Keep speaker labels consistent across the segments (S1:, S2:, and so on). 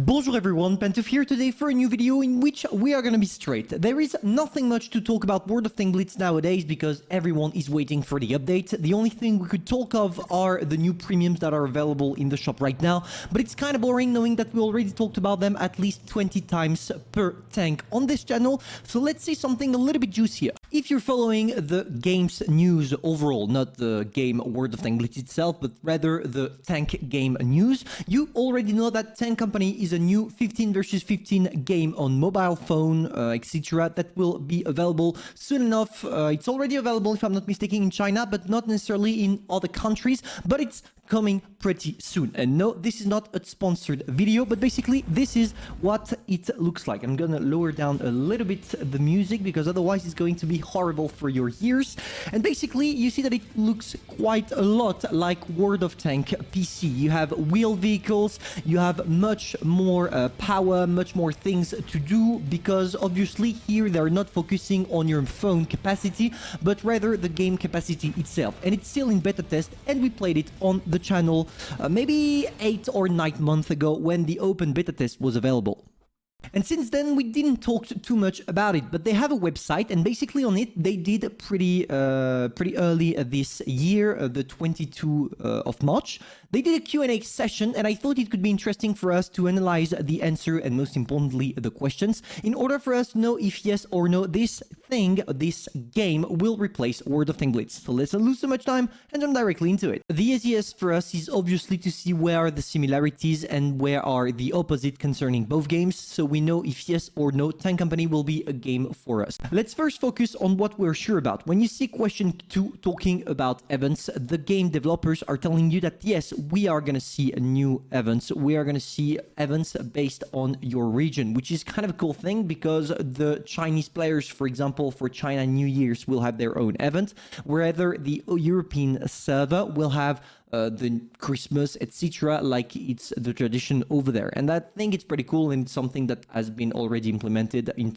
S1: Bonjour everyone, Pantoufleee here today for a new video in which we are gonna be straight. There is nothing much to talk about World of Tanks Blitz nowadays because everyone is waiting for the update. The only thing we could talk of are the new premiums that are available in the shop right now, but it's kind of boring knowing that we already talked about them at least 20 times per tank on this channel, so let's see something a little bit juicier. If you're following the game's news overall, not the game World of Tanks Blitz itself, but rather the tank game news, you already know that Tank Company is a new 15 versus 15 game on mobile phone, etc. that will be available soon enough. It's already available, if I'm not mistaken, in China, but not necessarily in other countries, but it's coming pretty soon. And no, this is not a sponsored video, but basically this is what it looks like. I'm gonna lower down a little bit the music because otherwise it's going to be horrible for your ears. And basically you see that it looks quite a lot like World of Tanks PC. You have wheeled vehicles, you have much more power, much more things to do, because obviously here they're not focusing on your phone capacity, but rather the game capacity itself. And it's still in beta test, and we played it on the channel maybe 8 or 9 months ago when the open beta test was available. And since then, we didn't talk too much about it, but they have a website, and basically on it, they did pretty early this year, the 22 of March. They did a Q&A session, and I thought it could be interesting for us to analyze the answer and most importantly, the questions, in order for us to know if yes or no this game will replace World of Tanks Blitz. So let's not lose so much time and jump directly into it. The easiest for us is obviously to see where are the similarities and where are the opposite concerning both games, so we know if yes or no Tank Company will be a game for us. Let's first focus on what we're sure about. When you see question 2 talking about events, the game developers are telling you that yes, we are going to see new events. We are going to see events based on your region, which is kind of a cool thing because the Chinese players, for example, for China New Year's will have their own event, whereas the European server will have the Christmas, etc., like it's the tradition over there. And I think it's pretty cool, and it's something that has been already implemented in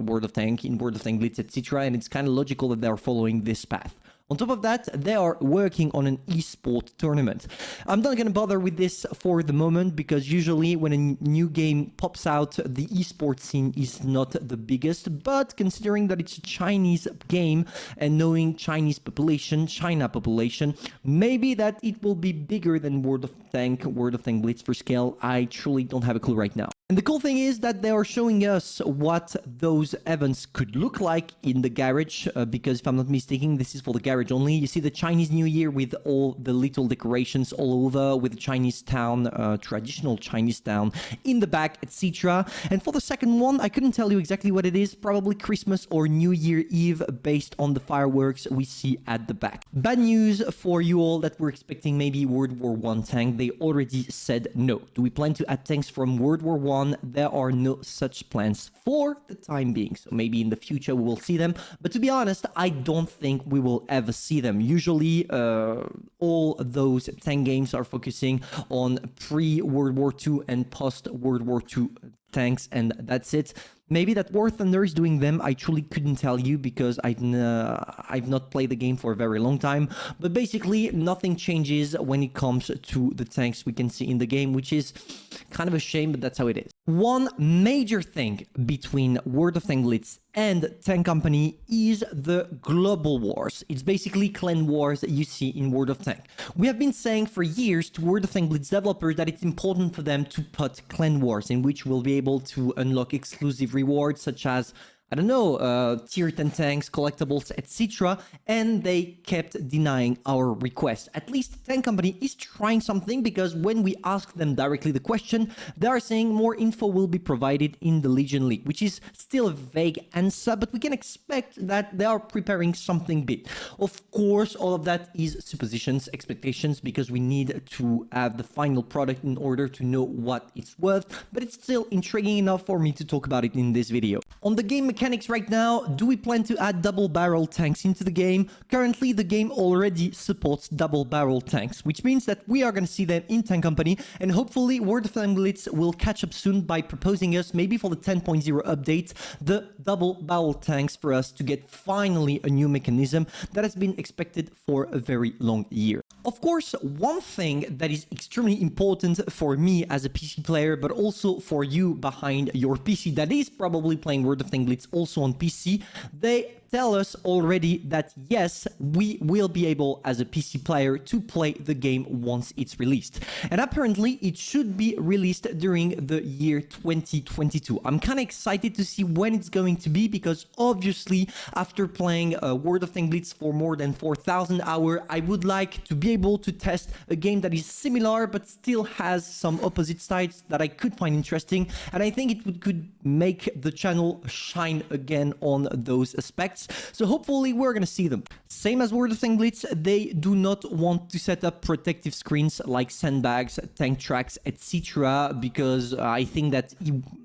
S1: World of Tanks, in World of Tanks Blitz, etc., and it's kind of logical that they're following this path. On top of that, they are working on an esport tournament. I'm not going to bother with this for the moment because usually when a new game pops out, the esport scene is not the biggest, but considering that it's a Chinese game and knowing Chinese population, China population, maybe that it will be bigger than World of Tanks Blitz for scale. I truly don't have a clue right now. And the cool thing is that they are showing us what those events could look like in the garage, because if I'm not mistaken, this is for the garage only. You see the Chinese New Year with all the little decorations all over, with the Chinese town, traditional Chinese town in the back, etc. And for the second one, I couldn't tell you exactly what it is, probably Christmas or New Year Eve based on the fireworks we see at the back. Bad news for you all that were expecting maybe World War I tank. They already said no. Do we plan to add tanks from World War I? There are no such plans for the time being, so maybe in the future we will see them, but to be honest, I don't think we will ever see them. Usually all those tank games are focusing on pre-World War II and post-World War II tanks, and that's it. Maybe that War Thunder is doing them, I truly couldn't tell you because I've not played the game for a very long time, but basically nothing changes when it comes to the tanks we can see in the game, which is kind of a shame, but that's how it is. One major thing between World of Tanks Blitz and Tank Company is the global wars. It's basically clan wars that you see in World of Tanks. We have been saying for years to World of Tanks Blitz developers that it's important for them to put clan wars in which we'll be able to unlock exclusive rewards such as, I don't know, tier 10 tanks, collectibles, etc. And they kept denying our request. At least Tank Company is trying something, because when we ask them directly the question, they are saying more info will be provided in the Legion League, which is still a vague answer, but we can expect that they are preparing something big. Of course, all of that is suppositions, expectations, because we need to have the final product in order to know what it's worth, but it's still intriguing enough for me to talk about it in this video. On the game mechanics mechanics right now, do we plan to add double barrel tanks into the game? Currently, the game already supports double barrel tanks, which means that we are going to see them in Tank Company, and hopefully World of Tanks Blitz will catch up soon by proposing us, maybe for the 10.0 update, the double barrel tanks for us to get finally a new mechanism that has been expected for a very long year. Of course, one thing that is extremely important for me as a PC player, but also for you behind your PC that is probably playing World of Tanks Blitz also on PC, they tell us already that yes, we will be able as a PC player to play the game once it's released. And apparently it should be released during the year 2022. I'm kind of excited to see when it's going to be, because obviously after playing World of Tanks Blitz for more than 4,000 hours, I would like to be able to test a game that is similar but still has some opposite sides that I could find interesting, and I think it could make the channel shine again on those aspects. So hopefully we're gonna see them. Same as World of Tanks Blitz, they do not want to set up protective screens like sandbags, tank tracks, etc. because I think that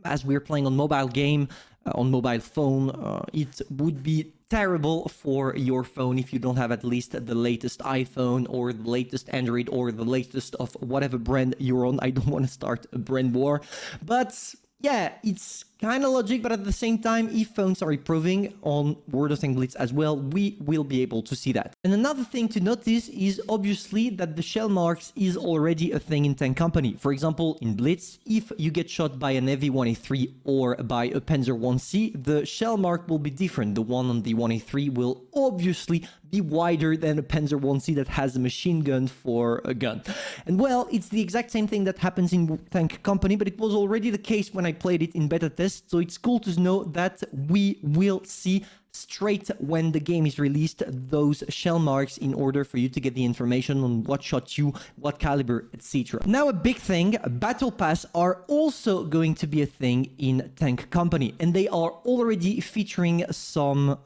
S1: as we're playing on mobile game, on mobile phone, it would be terrible for your phone if you don't have at least the latest iPhone or the latest Android or the latest of whatever brand you're on. I don't want to start a brand war, but yeah, it's kind of logic, but at the same time, if phones are improving on World of Tanks Blitz as well, we will be able to see that. And another thing to notice is obviously that the shell marks is already a thing in Tank Company. For example, in Blitz, if you get shot by an Heavy 1A3 or by a Panzer 1C, the shell mark will be different. The one on the 1A3 will obviously be wider than a Panzer 1C that has a machine gun for a gun. And well, it's the exact same thing that happens in Tank Company, but it was already the case when I played it in beta test. So it's cool to know that we will see straight when the game is released those shell marks in order for you to get the information on what shot you, what caliber, etc. Now a big thing, battle pass are also going to be a thing in Tank Company, and they are already featuring some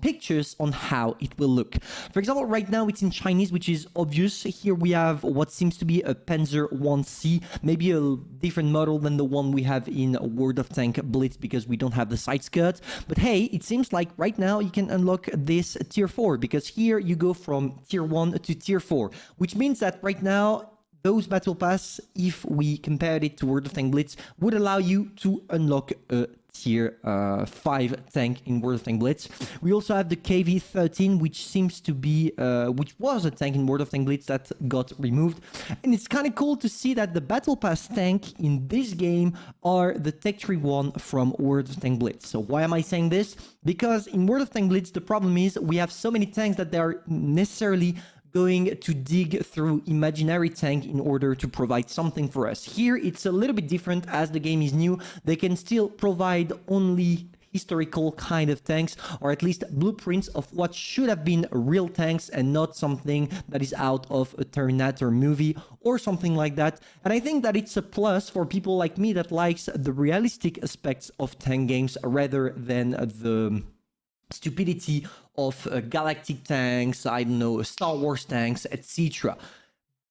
S1: pictures on how it will look. For example, right now it's in Chinese, which is obvious. Here we have what seems to be a Panzer 1C, maybe a different model than the one we have in World of Tanks Blitz because we don't have the side skirt. But hey, it seems like right now you can unlock this tier 4, because here you go from tier 1 to tier 4, which means that right now those battle pass, if we compared it to World of Tanks Blitz, would allow you to unlock a tier 5 tank in World of Tanks Blitz. We also have the KV-13, which seems to be, which was a tank in World of Tanks Blitz that got removed. And it's kind of cool to see that the Battle Pass tank in this game are the Tech Tree 1 from World of Tanks Blitz. So why am I saying this? Because in World of Tanks Blitz, the problem is we have so many tanks that they are necessarily going to dig through imaginary tank in order to provide something for us. Here it's a little bit different as the game is new. They can still provide only historical kind of tanks, or at least blueprints of what should have been real tanks and not something that is out of a Terminator movie or something like that. And I think that it's a plus for people like me that likes the realistic aspects of tank games rather than the stupidity of galactic tanks, I don't know, Star Wars tanks, etc.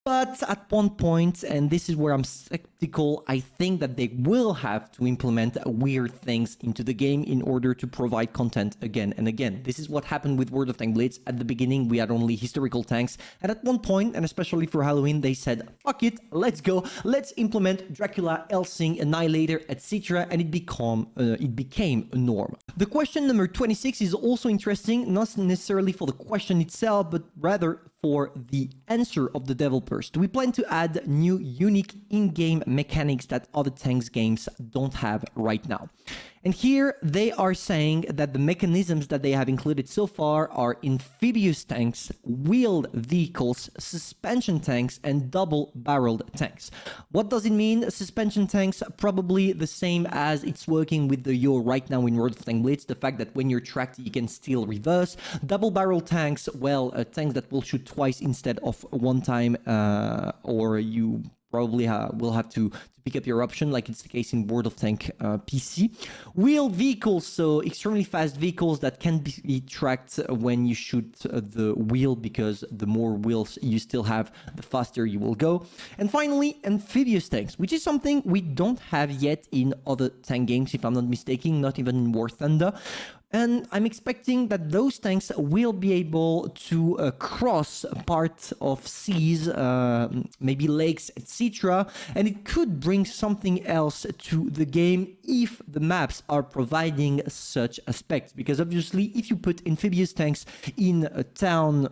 S1: But at one point, and this is where I'm skeptical, I think that they will have to implement weird things into the game in order to provide content again and again. This is what happened with World of Tanks Blitz. At the beginning, we had only historical tanks, and at one point, and especially for Halloween, they said, fuck it, let's go, let's implement Dracula, Helsing, Annihilator, etc., and it became a norm. The question number 26 is also interesting, not necessarily for the question itself, but rather for the answer of the developers. Do we plan to add new unique in-game mechanics that other tanks games don't have right now? And here they are saying that the mechanisms that they have included so far are amphibious tanks, wheeled vehicles, suspension tanks, and double-barreled tanks. What does it mean? Suspension tanks, probably the same as it's working with the Yo right now in World of Tanks Blitz, the fact that when you're tracked you can still reverse. Double-barrel tanks, well, tanks that will shoot twice instead of one time, or you probably will have to pick up your option, like it's the case in World of Tanks PC. Wheeled vehicles, so extremely fast vehicles that can be tracked when you shoot the wheel, because the more wheels you still have, the faster you will go. And finally, amphibious tanks, which is something we don't have yet in other tank games, if I'm not mistaken, not even in War Thunder. And I'm expecting that those tanks will be able to cross part of seas, maybe lakes, etc. And it could bring something else to the game if the maps are providing such aspects. Because obviously, if you put amphibious tanks in a town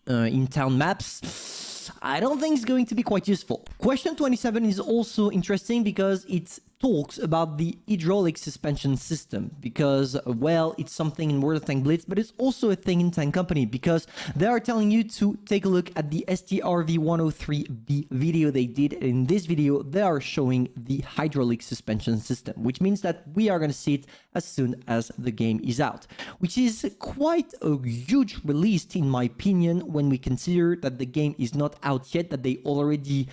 S1: maps, I don't think it's going to be quite useful. Question 27 is also interesting because it talks about the hydraulic suspension system, because, well, it's something in World of Tanks Blitz, but it's also a thing in Tank Company, because they are telling you to take a look at the STRV103B video they did. In this video, they are showing the hydraulic suspension system, which means that we are going to see it as soon as the game is out, which is quite a huge release in my opinion when we consider that the game is not out yet, that they already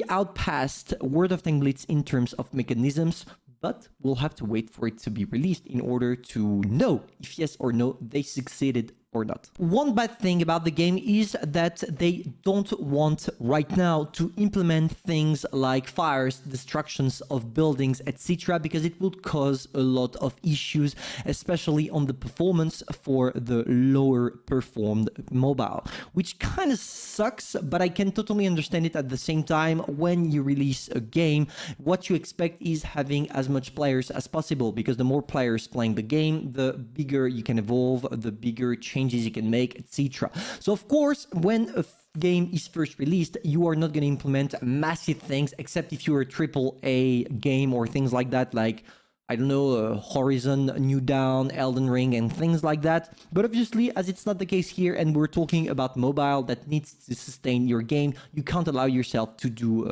S1: outpassed World of Tanks Blitz in terms of mechanisms, but we'll have to wait for it to be released in order to know if yes or no they succeeded or not. One bad thing about the game is that they don't want right now to implement things like fires, destructions of buildings, etc., because it would cause a lot of issues, especially on the performance for the lower performed mobile, which kind of sucks, but I can totally understand it at the same time. When you release a game, what you expect is having as much players as possible, because the more players playing the game, the bigger you can evolve, the bigger changes you can make, etc. So of course, when a game is first released, you are not going to implement massive things, except if you're a AAA game or things like that, like, I don't know, Horizon, New Dawn, Elden Ring, and things like that. But obviously, as it's not the case here, and we're talking about mobile that needs to sustain your game, you can't allow yourself to do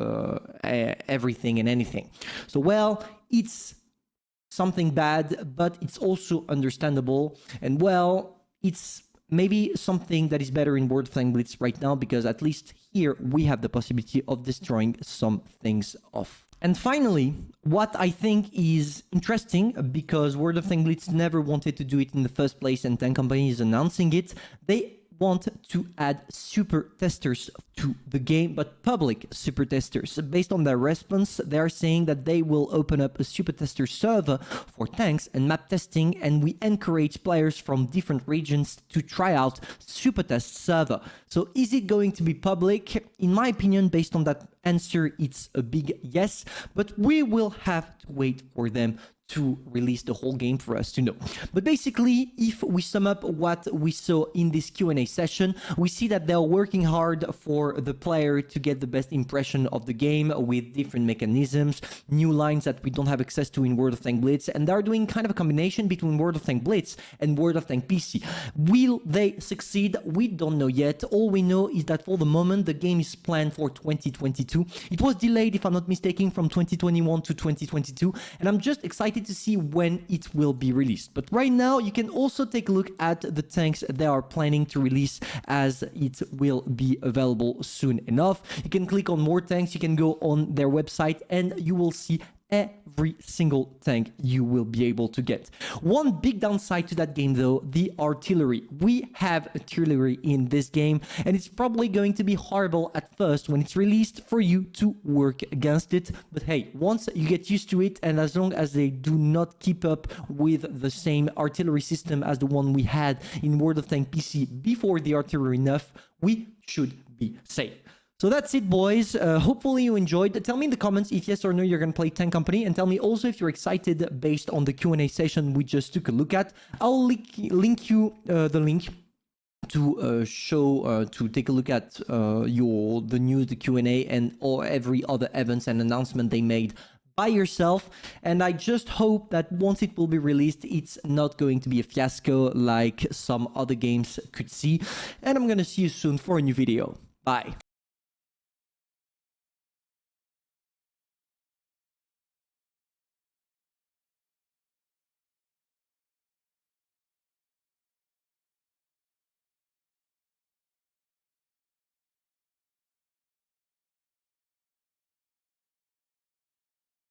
S1: everything and anything. So, well, it's something bad, but it's also understandable. And, well, it's maybe something that is better in World of Tanks Blitz right now, because at least here we have the possibility of destroying some things off. And finally, what I think is interesting, because World of Tanks Blitz never wanted to do it in the first place and Tank Company is announcing it, they want to add super testers to the game, but public super testers. Based on their response, they are saying that they will open up a super tester server for tanks and map testing, and we encourage players from different regions to try out super test server. So is it going to be public? In my opinion, based on that answer, it's a big yes, but we will have to wait for them to release the whole game for us to know. But basically, if we sum up what we saw in this Q&A session, we see that they're working hard for the player to get the best impression of the game with different mechanisms, new lines that we don't have access to in World of Tanks Blitz, and they're doing kind of a combination between World of Tanks Blitz and World of Tanks PC. Will they succeed? We don't know yet. All we know is that for the moment, the game is planned for 2022. It was delayed, if I'm not mistaken, from 2021 to 2022, and I'm just excited to see when it will be released. But right now, you can also take a look at the tanks they are planning to release, as it will be available soon enough. You can click on more tanks, you can go on their website, and you will see every single tank you will be able to get. One big downside to that game though, the artillery. We have artillery in this game, and it's probably going to be horrible at first when it's released for you to work against it. But hey, once you get used to it, and as long as they do not keep up with the same artillery system as the one we had in World of Tanks PC before the artillery nerf, we should be safe. So that's it, boys. Hopefully you enjoyed. Tell me in the comments if yes or no you're going to play Tank Company, and tell me also if you're excited based on the Q&A session we just took a look at. I'll link you the link to to take a look at the news, the Q&A, and or every other events and announcement they made by yourself. And I just hope that once it will be released, it's not going to be a fiasco like some other games could see. And I'm going to see you soon for a new video. Bye.